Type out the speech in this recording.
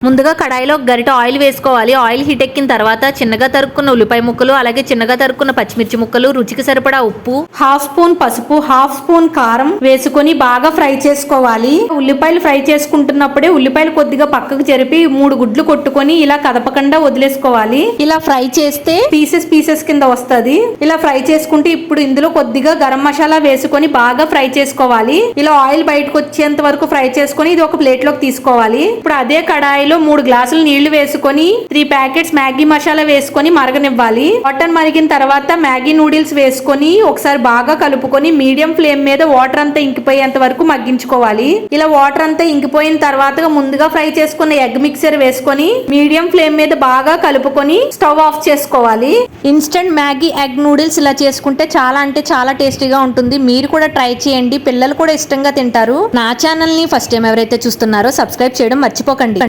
ముందుగా కడాయిలో గరిట ఆయిల్ వేసుకోవాలి. ఆయిల్ హీట్ ఎక్కిన తర్వాత చిన్నగా తరుక్కున్న ఉల్లిపాయ ముక్కలు, అలాగే చిన్నగా తరుక్కున్న పచ్చిమిర్చి ముక్కలు, రుచికి సరిపడా ఉప్పు, హాఫ్ స్పూన్ పసుపు, హాఫ్ స్పూన్ కారం వేసుకొని బాగా ఫ్రై చేసుకోవాలి. ఉల్లిపాయలు ఫ్రై చేసుకుంటున్నప్పుడే ఉల్లిపాయలు కొద్దిగా పక్కకు జరిపి 3 గుడ్లు కొట్టుకొని ఇలా కదపకుండా వదిలేసుకోవాలి. ఇలా ఫ్రై చేస్తే పీసెస్ కింద వస్తది. ఇలా ఫ్రై చేసుకుంటే ఇప్పుడు ఇందులో కొద్దిగా గరం మసాలా వేసుకొని బాగా ఫ్రై చేసుకోవాలి. ఇలా ఆయిల్ బయటకు వచ్చేంత వరకు ఫ్రై చేసుకొని ఇది ఒక ప్లేట్ లోకి తీసుకోవాలి. ఇప్పుడు అదే కడాయిలో 3 గ్లాసులు నీళ్లు వేసుకొని 3 ప్యాకెట్స్ మ్యాగీ మసాలా వేసుకొని మరగనివ్వాలి. వాటర్ మరిగిన తర్వాత మ్యాగీ నూడిల్స్ వేసుకొని ఒకసారి బాగా కలుపుకొని మీడియం ఫ్లేమ్ మీద వాటర్ అంతా ఇంకిపోయేంత వరకు మగ్గించుకోవాలి. ఇలా వాటర్ అంతా ఇంకిపోయిన తర్వాత ముందుగా ఫ్రై చేసుకున్న ఎగ్ మిక్సర్ వేసుకొని మీడియం ఫ్లేమ్ మీద బాగా కలుపుకొని స్టవ్ ఆఫ్ చేసుకోవాలి. ఇన్స్టెంట్ మ్యాగీ ఎగ్ నూడిల్స్ ఇలా చేసుకుంటే చాలా అంటే చాలా టేస్టీగా ఉంటుంది. మీరు కూడా ట్రై చేయండి, పిల్లలు కూడా ఇష్టంగా తింటారు. నా ఛానల్ ని ఫస్ట్ టైం ఎవరైతే చూస్తున్నారో సబ్స్క్రైబ్ చేయడం మర్చిపోకండి.